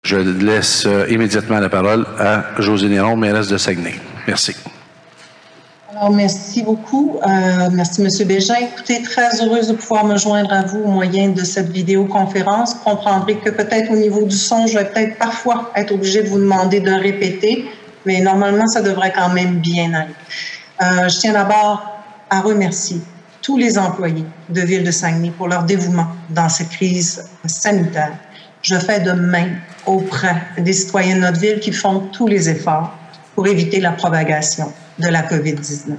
Je laisse immédiatement la parole à Josée Néron, mairesse de Saguenay. Merci. Alors, merci beaucoup. Merci, M. Bégin. Écoutez, très heureuse de pouvoir me joindre à vous au moyen de cette vidéoconférence. Vous comprendrez que peut-être au niveau du son, je vais peut-être parfois être obligée de vous demander de répéter, mais normalement, ça devrait quand même bien aller. Je tiens d'abord à remercier tous les employés de Ville de Saguenay pour leur dévouement dans cette crise sanitaire. Je fais de même auprès des citoyens de notre ville qui font tous les efforts pour éviter la propagation de la COVID-19.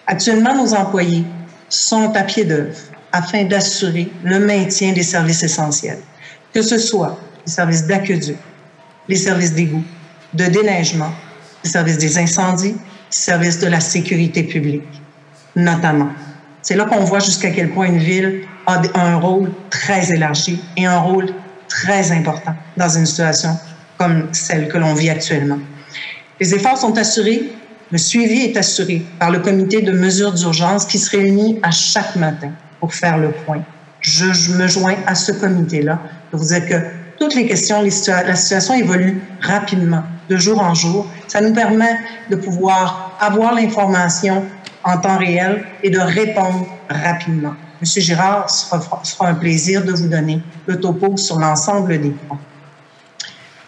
Actuellement, nos employés sont à pied d'œuvre afin d'assurer le maintien des services essentiels, que ce soit les services d'aqueduc, les services d'égout, de déneigement, les services des incendies, les services de la sécurité publique, notamment. C'est là qu'on voit jusqu'à quel point une ville a un rôle très élargi et un rôle très important dans une situation comme celle que l'on vit actuellement. Les efforts sont assurés, le suivi est assuré par le comité de mesures d'urgence qui se réunit à chaque matin pour faire le point. Je me joins à ce comité-là pour vous dire que toutes les questions, la situation évolue rapidement, de jour en jour. Ça nous permet de pouvoir avoir l'information en temps réel et de répondre rapidement. Monsieur Girard, ce sera un plaisir de vous donner le topo sur l'ensemble des points.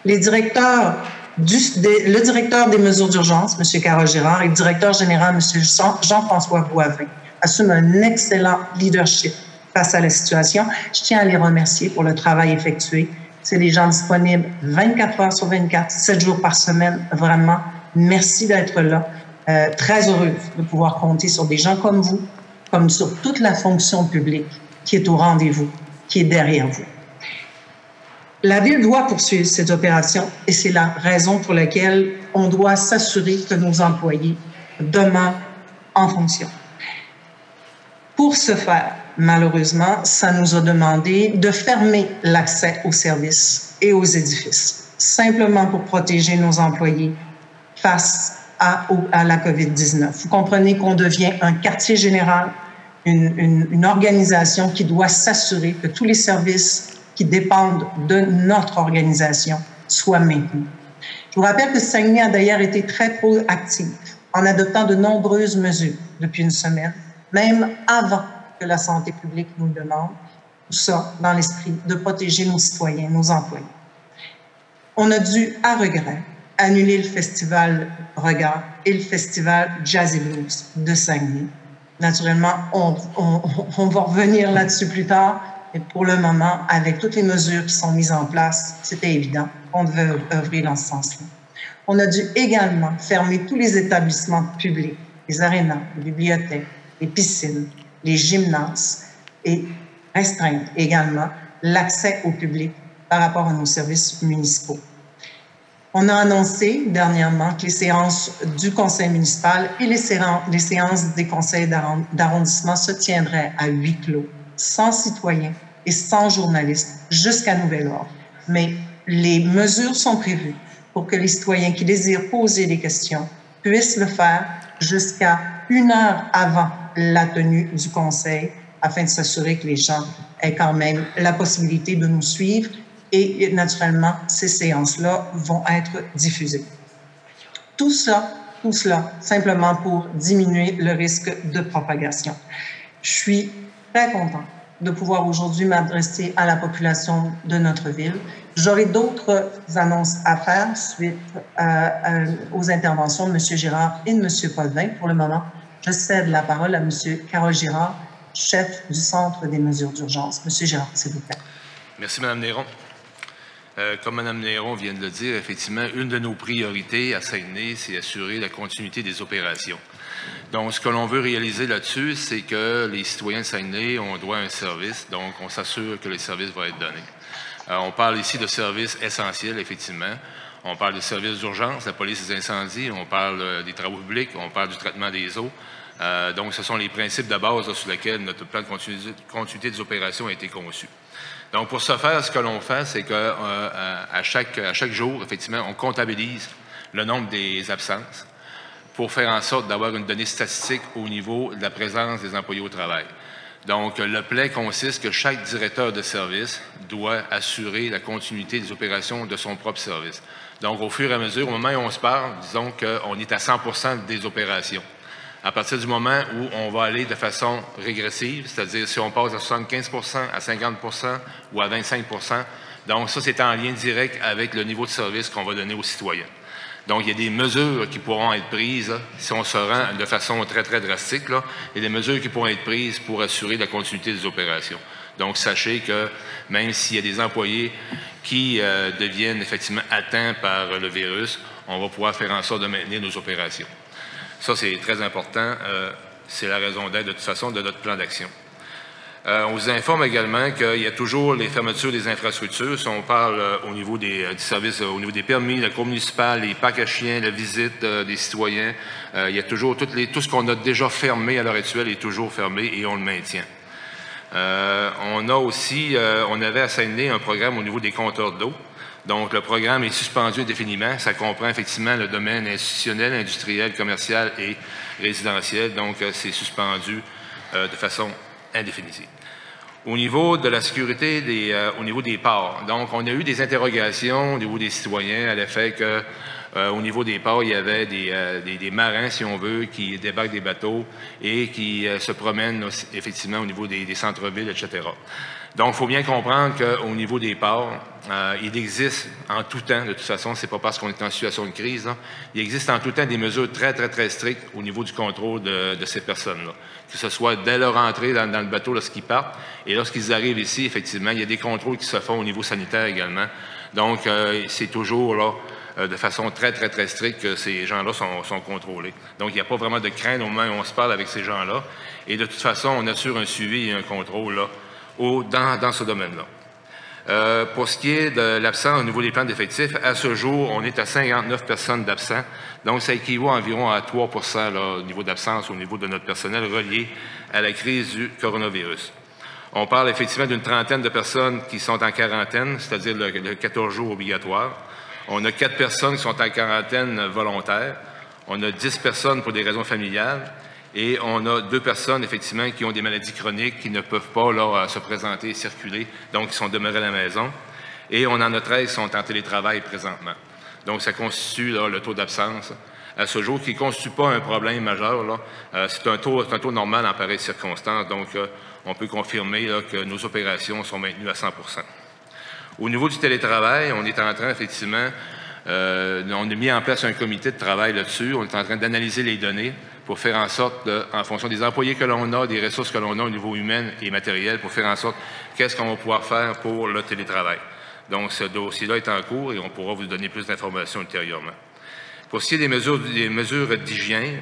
Le directeur des mesures d'urgence, M. Carole Girard, et le directeur général, M. Jean-François Boivin, assument un excellent leadership face à la situation. Je tiens à les remercier pour le travail effectué. C'est des gens disponibles 24 heures sur 24, 7 jours par semaine. Vraiment, merci d'être là. Très heureuse de pouvoir compter sur des gens comme vous, comme sur toute la fonction publique qui est au rendez-vous, qui est derrière vous. La Ville doit poursuivre cette opération et c'est la raison pour laquelle on doit s'assurer que nos employés demeurent en fonction. Pour ce faire, malheureusement, ça nous a demandé de fermer l'accès aux services et aux édifices, simplement pour protéger nos employés face à la COVID-19. Vous comprenez qu'on devient un quartier général, une organisation qui doit s'assurer que tous les services qui dépendent de notre organisation soient maintenus. Je vous rappelle que Saguenay a d'ailleurs été très proactif en adoptant de nombreuses mesures depuis une semaine, même avant que la santé publique nous le demande, tout ça dans l'esprit de protéger nos citoyens, nos employés. On a dû, à regret, annuler le festival Regard et le festival Jazz et Blues de Saguenay. Naturellement, on va revenir là-dessus plus tard, mais pour le moment, avec toutes les mesures qui sont mises en place, c'était évident qu'on devait œuvrer dans ce sens-là. On a dû également fermer tous les établissements publics, les arénas, les bibliothèques, les piscines, les gymnases et restreindre également l'accès au public par rapport à nos services municipaux. On a annoncé dernièrement que les séances du conseil municipal et les séances des conseils d'arrondissement se tiendraient à huis clos, sans citoyens et sans journalistes, jusqu'à nouvel ordre. Mais les mesures sont prévues pour que les citoyens qui désirent poser des questions puissent le faire jusqu'à 1 heure avant la tenue du conseil, afin de s'assurer que les gens aient quand même la possibilité de nous suivre. Et naturellement, ces séances-là vont être diffusées. Tout cela, simplement pour diminuer le risque de propagation. Je suis très contente de pouvoir aujourd'hui m'adresser à la population de notre ville. J'aurai d'autres annonces à faire suite aux interventions de M. Girard et de M. Potvin. Pour le moment, je cède la parole à M. Carole Girard, chef du Centre des mesures d'urgence. M. Girard, s'il vous plaît. Merci, Mme Néron. Comme Mme Néron vient de le dire, effectivement, une de nos priorités à Saguenay, c'est assurer la continuité des opérations. Donc, ce que l'on veut réaliser là-dessus, c'est que les citoyens de Saguenay ont droit à un service, donc on s'assure que les services vont être donnés. On parle ici de services essentiels, effectivement. On parle de services d'urgence, la police des incendies, on parle des travaux publics, on parle du traitement des eaux. Donc, ce sont les principes de base là, sur lesquels notre plan de continuité des opérations a été conçu. Donc, pour ce faire, ce que l'on fait, c'est qu'à chaque jour, effectivement, on comptabilise le nombre des absences pour faire en sorte d'avoir une donnée statistique au niveau de la présence des employés au travail. Donc, le PLAI consiste que chaque directeur de service doit assurer la continuité des opérations de son propre service. Donc, au fur et à mesure, au moment où on se parle, disons qu'on est à 100% des opérations. À partir du moment où on va aller de façon régressive, c'est-à-dire si on passe à 75%, à 50% ou à 25%, donc ça, c'est en lien direct avec le niveau de service qu'on va donner aux citoyens. Donc, il y a des mesures qui pourront être prises, là, si on se rend de façon très, très drastique, là, il y a des mesures qui pourront être prises pour assurer la continuité des opérations. Donc, sachez que même s'il y a des employés qui deviennent effectivement atteints par le virus, on va pouvoir faire en sorte de maintenir nos opérations. Ça, c'est très important. C'est la raison d'être, de toute façon, de notre plan d'action. On vous informe également qu'il y a toujours les fermetures des infrastructures. Si on parle au niveau des services, au niveau des permis, le cours municipal, les parcs à chiens, la visite des citoyens, il y a toujours tout ce qu'on a déjà fermé à l'heure actuelle est toujours fermé et on le maintient. On a aussi, on avait à Saguenay un programme au niveau des compteurs d'eau. Donc, le programme est suspendu indéfiniment. Ça comprend effectivement le domaine institutionnel, industriel, commercial et résidentiel. Donc, c'est suspendu de façon indéfinitive. Au niveau de la sécurité, au niveau des ports, donc, on a eu des interrogations au niveau des citoyens à l'effet que au niveau des ports, il y avait des marins, si on veut, qui débarquent des bateaux et qui se promènent effectivement au niveau des centres-villes, etc. Donc, il faut bien comprendre qu'au niveau des ports, il existe en tout temps, de toute façon, c'est pas parce qu'on est en situation de crise, là, il existe en tout temps des mesures très, très, très strictes au niveau du contrôle de ces personnes-là. Que ce soit dès leur entrée dans le bateau lorsqu'ils partent et lorsqu'ils arrivent ici, effectivement, il y a des contrôles qui se font au niveau sanitaire également. Donc, c'est toujours là, de façon très, très, très stricte que ces gens-là sont contrôlés. Donc, il n'y a pas vraiment de crainte au moment où on se parle avec ces gens-là. Et de toute façon, on assure un suivi et un contrôle là, dans ce domaine-là. Pour ce qui est de l'absence au niveau des plans d'effectifs, à ce jour, on est à 59 personnes d'absents. Donc, ça équivaut environ à 3 là, au niveau d'absence, au niveau de notre personnel relié à la crise du coronavirus. On parle effectivement d'une trentaine de personnes qui sont en quarantaine, c'est-à-dire le 14 jours obligatoire. On a 4 personnes qui sont en quarantaine volontaire. On a 10 personnes pour des raisons familiales. Et on a 2 personnes, effectivement, qui ont des maladies chroniques, qui ne peuvent pas là, se présenter et circuler, donc qui sont demeurées à la maison. Et on en a 13 qui sont en télétravail présentement. Donc, ça constitue là, le taux d'absence à ce jour, qui ne constitue pas un problème majeur. C'est un taux normal en pareille circonstance. Donc, on peut confirmer là, que nos opérations sont maintenues à 100 %. Au niveau du télétravail, on est en train, effectivement, on a mis en place un comité de travail là-dessus. On est en train d'analyser les données pour faire en sorte, en fonction des employés que l'on a, des ressources que l'on a au niveau humain et matériel, pour faire en sorte qu'est-ce qu'on va pouvoir faire pour le télétravail. Donc, ce dossier-là est en cours et on pourra vous donner plus d'informations ultérieurement. Pour ce qui est des mesures d'hygiène,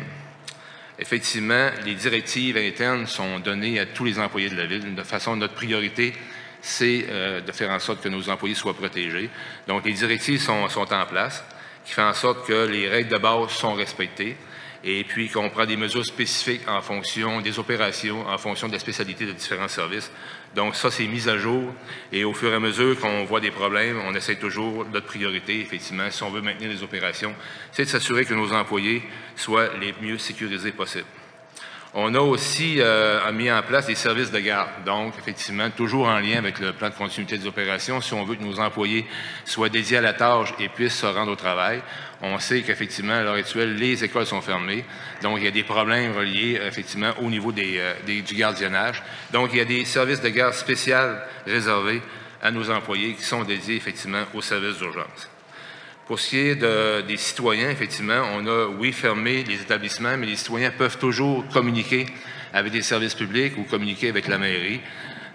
effectivement, les directives internes sont données à tous les employés de la Ville. De façon, notre priorité, c'est de faire en sorte que nos employés soient protégés. Donc, les directives sont en place, qui font en sorte que les règles de base sont respectées et puis qu'on prend des mesures spécifiques en fonction des opérations, en fonction de la spécialité de différents services. Donc, ça, c'est mis à jour et au fur et à mesure qu'on voit des problèmes, on essaie toujours, notre priorité, effectivement, si on veut maintenir les opérations, c'est de s'assurer que nos employés soient les mieux sécurisés possibles. On a aussi mis en place des services de garde. Donc, effectivement, toujours en lien avec le plan de continuité des opérations, si on veut que nos employés soient dédiés à la tâche et puissent se rendre au travail. On sait qu'effectivement, à l'heure actuelle, les écoles sont fermées. Donc, il y a des problèmes reliés, effectivement, au niveau du gardiennage. Donc, il y a des services de garde spéciaux réservés à nos employés qui sont dédiés, effectivement, aux services d'urgence. Pour ce qui est des citoyens, effectivement, on a, oui, fermé les établissements, mais les citoyens peuvent toujours communiquer avec des services publics ou communiquer avec la mairie.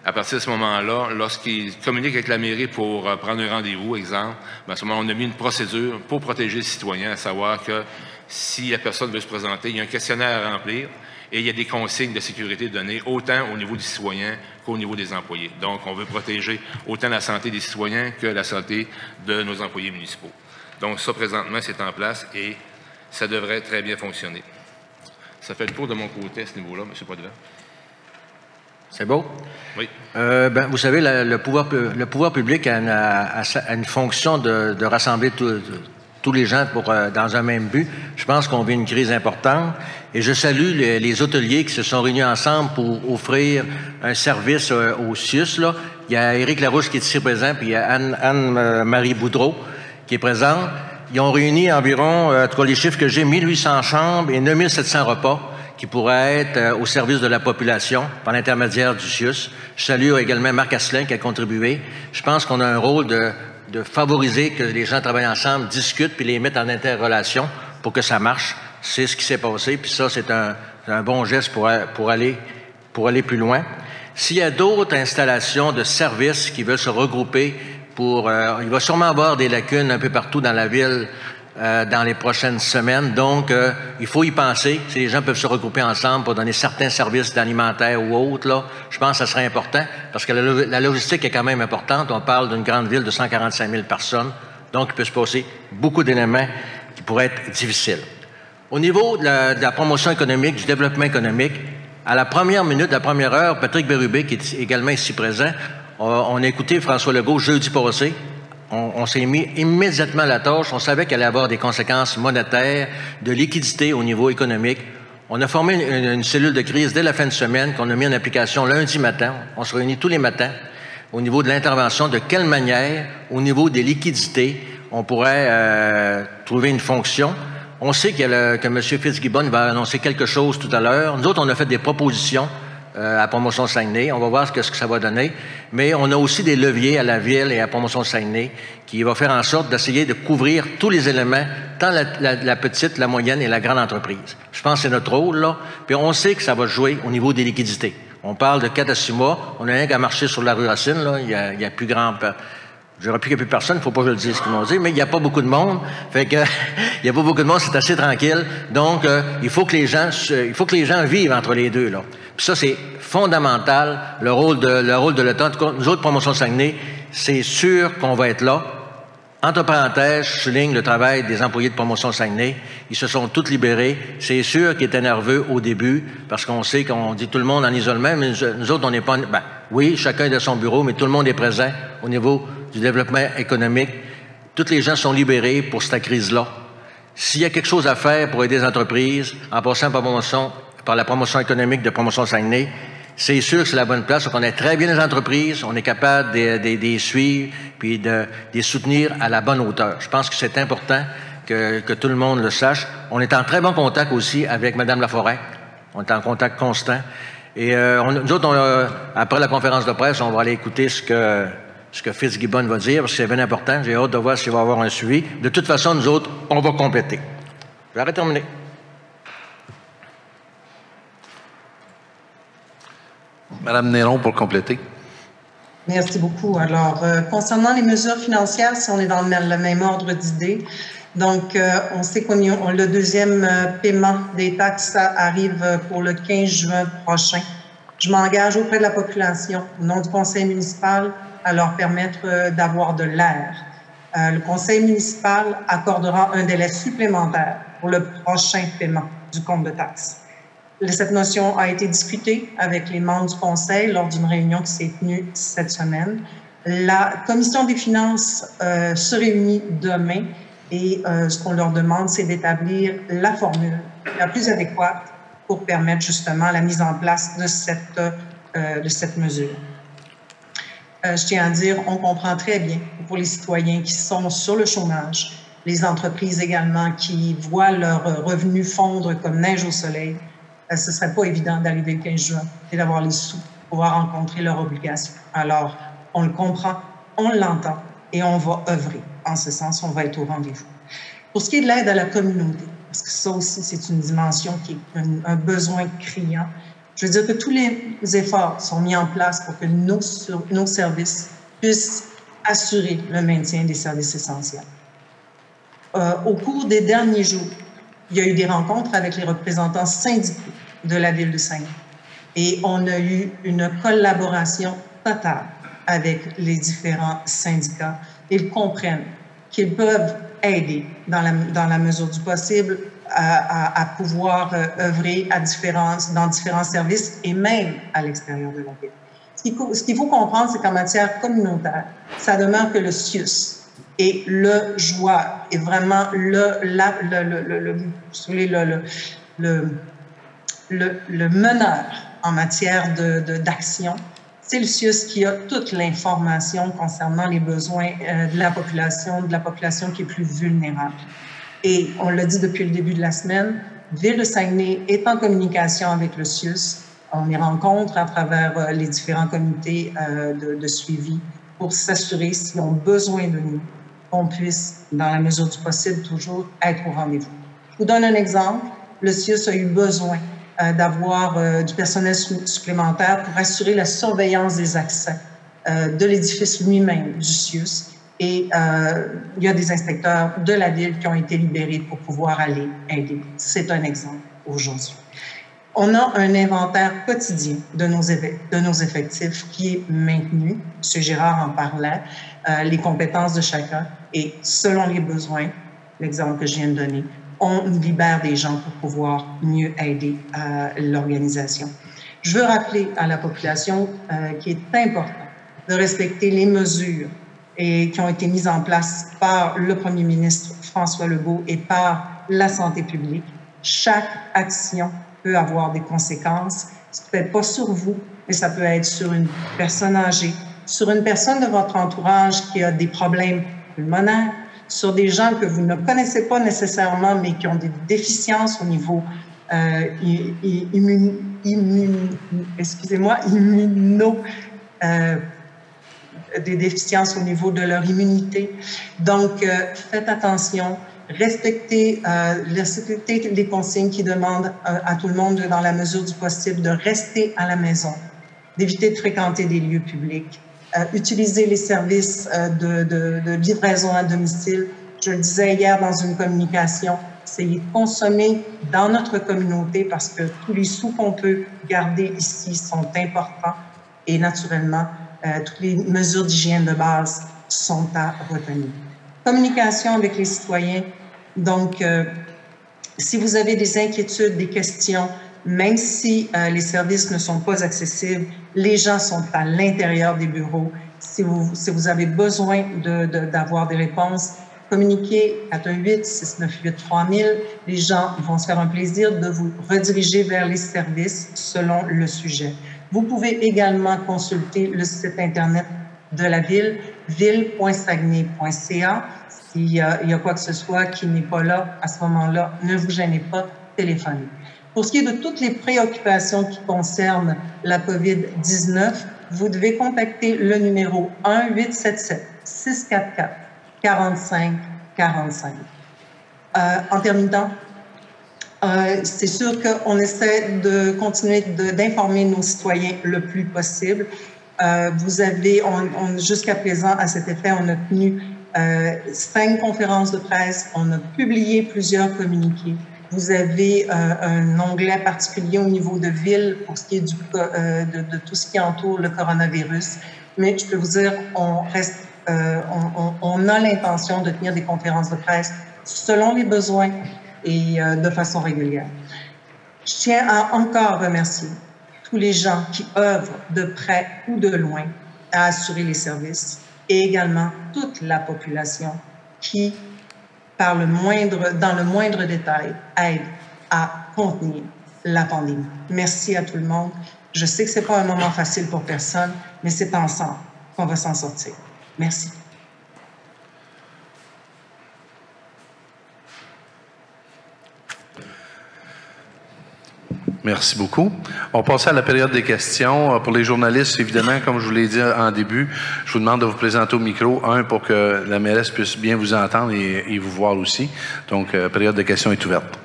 À partir de ce moment-là, lorsqu'ils communiquent avec la mairie pour prendre un rendez-vous, exemple, à ce moment, on a mis une procédure pour protéger le citoyen, à savoir que si la personne veut se présenter, il y a un questionnaire à remplir et il y a des consignes de sécurité données autant au niveau du citoyen qu'au niveau des employés. Donc, on veut protéger autant la santé des citoyens que la santé de nos employés municipaux. Donc, ça, présentement, c'est en place et ça devrait très bien fonctionner. Ça fait le tour de mon côté à ce niveau-là, M. Potvin. C'est beau? Oui. Vous savez, le pouvoir public a une fonction de rassembler tout tous les gens dans un même but. Je pense qu'on vit une crise importante et je salue les hôteliers qui se sont réunis ensemble pour offrir un service au CIUS. Là. Il y a Éric Larouche qui est ici présent, puis il y a Anne-Marie Boudreau qui est présente. Ils ont réuni environ, en tout cas les chiffres que j'ai, 1800 chambres et 9700 repas qui pourraient être au service de la population par l'intermédiaire du CIUS. Je salue également Marc Asselin qui a contribué. Je pense qu'on a un rôle de favoriser que les gens travaillent ensemble, discutent, puis les mettent en interrelation pour que ça marche. C'est ce qui s'est passé, puis ça, c'est un bon geste pour aller plus loin. S'il y a d'autres installations de services qui veulent se regrouper il va sûrement avoir des lacunes un peu partout dans la ville dans les prochaines semaines. Donc, il faut y penser. Si les gens peuvent se regrouper ensemble pour donner certains services d'alimentaire ou autres, là, je pense que ça serait important parce que la logistique est quand même importante. On parle d'une grande ville de 145 000 personnes. Donc, il peut se passer beaucoup d'éléments qui pourraient être difficiles. Au niveau de la promotion économique, du développement économique, à la première minute, la première heure, Patrick Bérubé, qui est également ici présent, on a écouté François Legault jeudi passé. On s'est mis immédiatement à la tâche. On savait qu'elle allait avoir des conséquences monétaires, de liquidité au niveau économique. On a formé une cellule de crise dès la fin de semaine qu'on a mis en application lundi matin. On se réunit tous les matins au niveau de l'intervention. De quelle manière, au niveau des liquidités, on pourrait trouver une fonction. On sait que M. Fitzgibbon va annoncer quelque chose tout à l'heure. Nous autres, on a fait des propositions à Promotion Saguenay. On va voir ce que ça va donner. Mais on a aussi des leviers à la Ville et à Promotion Saguenay qui va faire en sorte d'essayer de couvrir tous les éléments, tant la petite, la moyenne et la grande entreprise. Je pense que c'est notre rôle, là. Puis on sait que ça va jouer au niveau des liquidités. On parle de 4 à 6 mois. On a rien qu'à marcher sur la rue Racine, là. Il y a plus grand... J'aurais plus qu'il n'y ait plus personne, il ne faut pas que je le dise ce qu'ils m'ont dit, mais il n'y a pas beaucoup de monde. Fait que, il n'y a pas beaucoup de monde, c'est assez tranquille. Donc, il faut que les gens vivent entre les deux, là. Puis ça, c'est fondamental, le rôle de l'État. En tout cas, nous autres, Promotion Saguenay, c'est sûr qu'on va être là. Entre parenthèses, je souligne le travail des employés de Promotion Saguenay. Ils se sont tous libérés. C'est sûr qu'ils étaient nerveux au début, parce qu'on sait qu'on dit tout le monde en isolement, mais nous autres, on n'est pas... Ben, oui, chacun est de son bureau, mais tout le monde est présent au niveau du développement économique. Toutes les gens sont libérés pour cette crise-là. S'il y a quelque chose à faire pour aider les entreprises, en passant par la promotion économique de Promotion Saguenay, c'est sûr que c'est la bonne place. On connaît très bien les entreprises, on est capable de les suivre puis de les soutenir à la bonne hauteur. Je pense que c'est important que tout le monde le sache. On est en très bon contact aussi avec Mme Laforêt. On est en contact constant. Et nous autres, après la conférence de presse, on va aller écouter ce que Fitzgibbon va dire, parce que c'est bien important. J'ai hâte de voir s'il va y avoir un suivi. De toute façon, nous autres, on va compléter. Je vais terminer. Madame Néron, pour compléter. Merci beaucoup. Alors, concernant les mesures financières, si on est dans le même ordre d'idées, donc on sait le deuxième paiement des taxes arrive pour le 15 juin prochain. Je m'engage auprès de la population, au nom du conseil municipal, à leur permettre d'avoir de l'air. Le conseil municipal accordera un délai supplémentaire pour le prochain paiement du compte de taxes. Cette notion a été discutée avec les membres du conseil lors d'une réunion qui s'est tenue cette semaine. La commission des finances se réunit demain et ce qu'on leur demande, c'est d'établir la formule la plus adéquate pour permettre justement la mise en place de cette mesure. Je tiens à dire, on comprend très bien pour les citoyens qui sont sur le chômage, les entreprises également qui voient leurs revenus fondre comme neige au soleil, ce ne serait pas évident d'arriver le 15 juin et d'avoir les sous pour pouvoir rencontrer leurs obligations. Alors, on le comprend, on l'entend et on va œuvrer. En ce sens, on va être au rendez-vous. Pour ce qui est de l'aide à la communauté, parce que ça aussi, c'est une dimension qui est un besoin criant, je veux dire que tous les efforts sont mis en place pour que nos services puissent assurer le maintien des services essentiels. Au cours des derniers jours, il y a eu des rencontres avec les représentants syndicaux de la Ville de Saguenay et on a eu une collaboration totale avec les différents syndicats. Ils comprennent qu'ils peuvent aider dans la mesure du possible à pouvoir œuvrer dans différents services et même à l'extérieur de la ville. Ce qu'il faut comprendre, c'est qu'en matière communautaire, ça demeure que le CIUS est le joueur, est vraiment le meneur en matière d'action. C'est le CIUS qui a toute l'information concernant les besoins de la population qui est plus vulnérable. Et on l'a dit depuis le début de la semaine, Ville de Saguenay est en communication avec le CIUS. On y rencontre à travers les différents comités de suivi pour s'assurer, s'ils ont besoin de nous, qu'on puisse, dans la mesure du possible, toujours être au rendez-vous. Je vous donne un exemple. Le CIUS a eu besoin d'avoir du personnel supplémentaire pour assurer la surveillance des accès de l'édifice lui-même du CIUS. Et il y a des inspecteurs de la Ville qui ont été libérés pour pouvoir aller aider. C'est un exemple aujourd'hui. On a un inventaire quotidien de nos effectifs qui est maintenu. M. Girard en parlait, les compétences de chacun. Et selon les besoins, l'exemple que je viens de donner, on libère des gens pour pouvoir mieux aider l'organisation. Je veux rappeler à la population qu'il est important de respecter les mesures qui ont été mises en place par le premier ministre François Legault et par la santé publique. Chaque action peut avoir des conséquences. Ça peut être pas sur vous, mais ça peut être sur une personne âgée, sur une personne de votre entourage qui a des problèmes pulmonaires, sur des gens que vous ne connaissez pas nécessairement, mais qui ont des déficiences au niveau des déficiences au niveau de leur immunité. Donc, faites attention, respectez les consignes qui demandent à tout le monde, dans la mesure du possible, de rester à la maison, d'éviter de fréquenter des lieux publics, utiliser les services de livraison à domicile. Je le disais hier dans une communication, essayez de consommer dans notre communauté parce que tous les sous qu'on peut garder ici sont importants et naturellement, toutes les mesures d'hygiène de base sont à retenir. Communication avec les citoyens. Donc, si vous avez des inquiétudes, des questions, même si les services ne sont pas accessibles, les gens sont à l'intérieur des bureaux. Si vous avez besoin d'avoir des réponses, communiquez à 1-8-698-3000. Les gens vont se faire un plaisir de vous rediriger vers les services selon le sujet. Vous pouvez également consulter le site Internet de la Ville, ville.saguenay.ca. S'il y a quoi que ce soit qui n'est pas là, à ce moment-là, ne vous gênez pas, téléphonez. Pour ce qui est de toutes les préoccupations qui concernent la COVID-19, vous devez contacter le numéro 1-877-644-4545. En terminant, c'est sûr qu'on essaie de continuer d'informer nos citoyens le plus possible. Jusqu'à présent, à cet effet, on a tenu 5 conférences de presse, on a publié plusieurs communiqués. Vous avez un onglet particulier au niveau de ville pour ce qui est de tout ce qui entoure le coronavirus. Mais je peux vous dire, on a l'intention de tenir des conférences de presse selon les besoins et de façon régulière. Je tiens à encore remercier tous les gens qui œuvrent de près ou de loin à assurer les services et également toute la population qui, dans le moindre détail, aide à contenir la pandémie. Merci à tout le monde. Je sais que ce n'est pas un moment facile pour personne, mais c'est ensemble qu'on va s'en sortir. Merci. Merci beaucoup. On passe à la période des questions. Pour les journalistes, évidemment, comme je vous l'ai dit en début, je vous demande de vous présenter au micro, pour que la mairesse puisse bien vous entendre et vous voir aussi. Donc, période de questions est ouverte.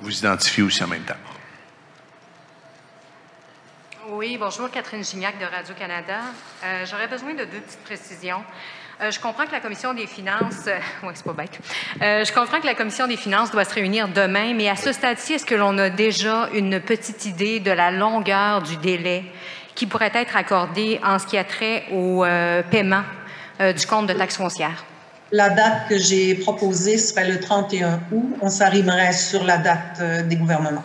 Vous identifiez aussi en même temps. Oui, bonjour, Catherine Gignac de Radio-Canada. J'aurais besoin de 2 petites précisions. Je comprends que la Commission des finances... oui, c'est pas bête. Je comprends que la Commission des finances doit se réunir demain, mais à ce stade-ci, est-ce que l'on a déjà une petite idée de la longueur du délai qui pourrait être accordé en ce qui a trait au paiement du compte de taxe foncière? La date que j'ai proposée serait le 31 août. On s'arrimerait sur la date des gouvernements.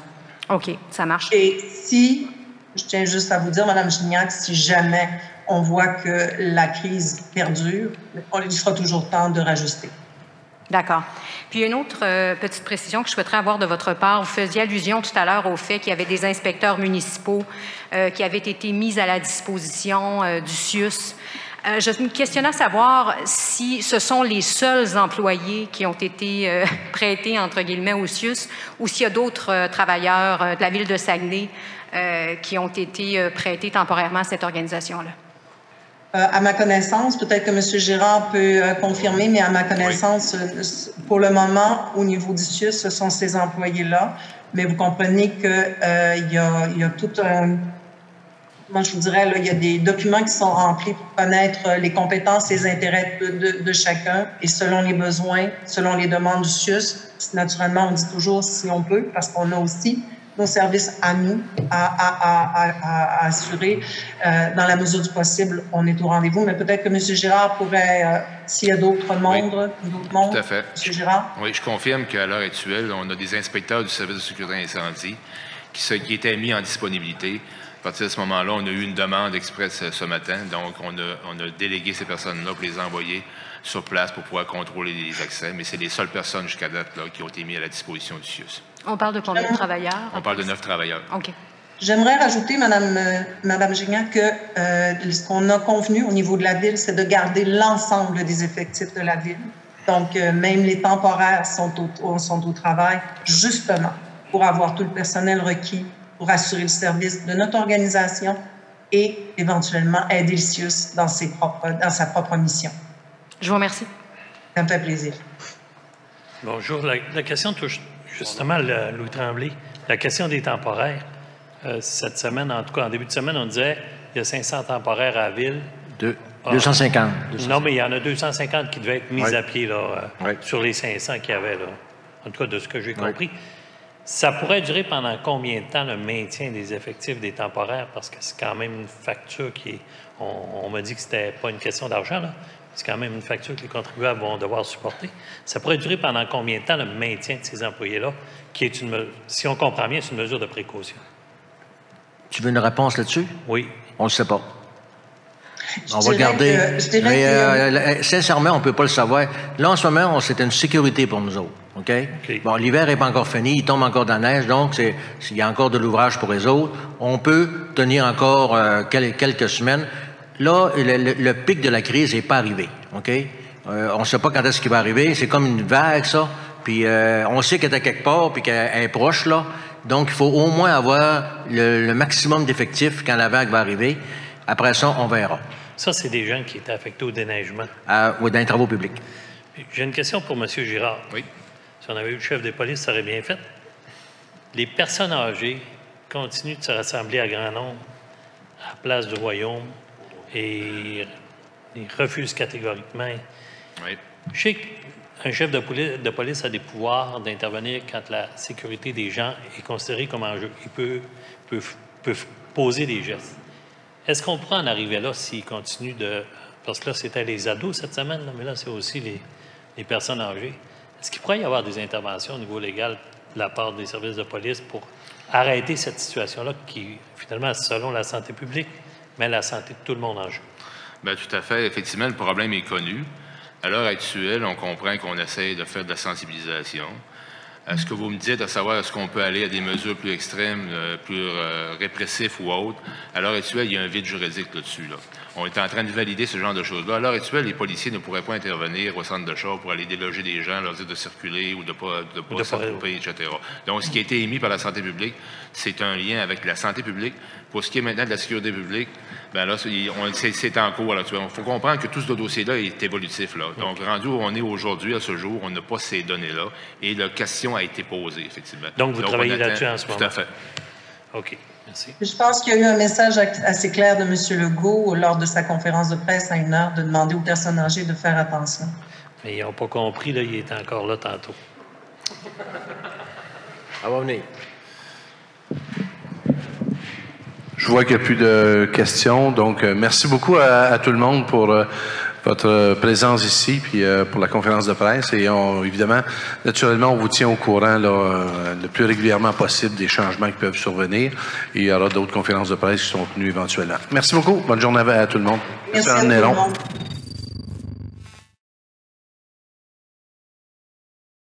OK, ça marche. Et si Je tiens juste à vous dire, Mme Gignac, si jamais on voit que la crise perdure, il sera toujours temps de rajuster. D'accord. Puis une autre petite précision que je souhaiterais avoir de votre part. Vous faisiez allusion tout à l'heure au fait qu'il y avait des inspecteurs municipaux qui avaient été mis à la disposition du CIUS. Je me questionnais à savoir si ce sont les seuls employés qui ont été prêtés, entre guillemets, au CIUS, ou s'il y a d'autres travailleurs de la ville de Saguenay qui ont été prêtés temporairement à cette organisation-là. À ma connaissance, peut-être que M. Girard peut confirmer, mais à ma connaissance, pour le moment, au niveau du CIUS, ce sont ces employés-là. Mais vous comprenez qu'il y a tout un... Moi, je vous dirais, là, il y a des documents qui sont remplis pour connaître les compétences et les intérêts de chacun. Et selon les besoins, selon les demandes du CIUS, naturellement, on dit toujours si on peut, parce qu'on a aussi nos services à nous à assurer. Dans la mesure du possible, on est au rendez-vous. Mais peut-être que M. Girard pourrait, s'il y a d'autres mondes, tout à fait. M. Girard? Oui, je confirme qu'à l'heure actuelle, on a des inspecteurs du service de sécurité incendie qui étaient mis en disponibilité. À partir de ce moment-là, on a eu une demande express ce matin. Donc, on a délégué ces personnes-là pour les envoyer sur place pour pouvoir contrôler les accès. Mais c'est les seules personnes jusqu'à date là, qui ont été mises à la disposition du CIUS. On parle de combien de travailleurs? On parle de 9 travailleurs. OK. J'aimerais rajouter, Madame Gignac, que ce qu'on a convenu au niveau de la Ville, c'est de garder l'ensemble des effectifs de la Ville. Donc, même les temporaires sont au travail, justement, pour avoir tout le personnel requis pour assurer le service de notre organisation et éventuellement aider le CIUS dans sa propre mission. Je vous remercie. Ça me fait plaisir. Bonjour. La question touche justement Louis Tremblay. La question des temporaires. Cette semaine, en tout cas, en début de semaine, on disait qu'il y a 500 temporaires à la Ville. 250. Non, mais il y en a 250 qui devaient être mis à pied là, sur les 500 qu'il y avait. Là. En tout cas, de ce que j'ai compris. Ça pourrait durer pendant combien de temps le maintien des effectifs des temporaires? Parce que c'est quand même une facture qui est... On m'a dit que c'était pas une question d'argent, là. C'est quand même une facture que les contribuables vont devoir supporter. Ça pourrait durer pendant combien de temps le maintien de ces employés-là, qui est si on comprend bien, c'est une mesure de précaution? Tu veux une réponse là-dessus? Oui. On ne le sait pas. On va garder. Mais sincèrement, on ne peut pas le savoir. Là, en ce moment, c'est une sécurité pour nous autres. OK? Bon, l'hiver n'est pas encore fini, il tombe encore de la neige, donc il y a encore de l'ouvrage pour les autres. On peut tenir encore quelques semaines. Là, le pic de la crise n'est pas arrivé. OK? On ne sait pas quand est-ce qu'il va arriver. C'est comme une vague, ça. Puis on sait qu'elle est à quelque part, puis qu'elle est proche, là. Donc, il faut au moins avoir le maximum d'effectifs quand la vague va arriver. Après ça, on verra. Ça, c'est des gens qui étaient affectés au déneigement. Oui, dans les travaux publics. J'ai une question pour M. Girard. Oui. Si on avait eu le chef de police, ça aurait bien fait. Les personnes âgées continuent de se rassembler à grand nombre à la place du Royaume et ils refusent catégoriquement. Oui. Je sais qu'un chef de police a des pouvoirs d'intervenir quand la sécurité des gens est considérée comme enjeu. Il peut poser des gestes. Est-ce qu'on pourra en arriver là s'il continue de... Parce que là, c'était les ados cette semaine, là, mais là, c'est aussi les personnes âgées. Est-ce qu'il pourrait y avoir des interventions au niveau légal de la part des services de police pour arrêter cette situation-là qui, finalement, selon la santé publique, met la santé de tout le monde en jeu? Bien, tout à fait. Effectivement, le problème est connu. À l'heure actuelle, on comprend qu'on essaie de faire de la sensibilisation. Ce que vous me dites, à savoir est-ce qu'on peut aller à des mesures plus extrêmes, plus répressives ou autres, à l'heure actuelle, il y a un vide juridique là-dessus. Là. On est en train de valider ce genre de choses-là. À l'heure actuelle, les policiers ne pourraient pas intervenir au centre de char pour aller déloger des gens, leur dire de circuler ou de pas s'attrouper, etc. Donc, ce qui a été émis par la santé publique, c'est un lien avec la santé publique. Pour ce qui est maintenant de la sécurité publique, bien là, c'est en cours. Il faut comprendre que tout ce dossier-là est évolutif. Là. Donc, rendu où on est aujourd'hui, à ce jour, on n'a pas ces données-là. Et la question a été posée, effectivement. Donc, vous travaillez là-dessus en ce moment? Tout à fait. OK. Merci. Je pense qu'il y a eu un message assez clair de M. Legault lors de sa conférence de presse à 1h de demander aux personnes âgées de faire attention. Mais ils n'ont pas compris, là, il était encore là tantôt. Ça va venir. Je vois qu'il n'y a plus de questions, donc merci beaucoup à tout le monde pour votre présence ici, puis pour la conférence de presse. Et évidemment, naturellement, on vous tient au courant là, le plus régulièrement possible des changements qui peuvent survenir. Et il y aura d'autres conférences de presse qui sont tenues éventuellement. Merci beaucoup. Bonne journée à tout le monde. Merci à tout le monde.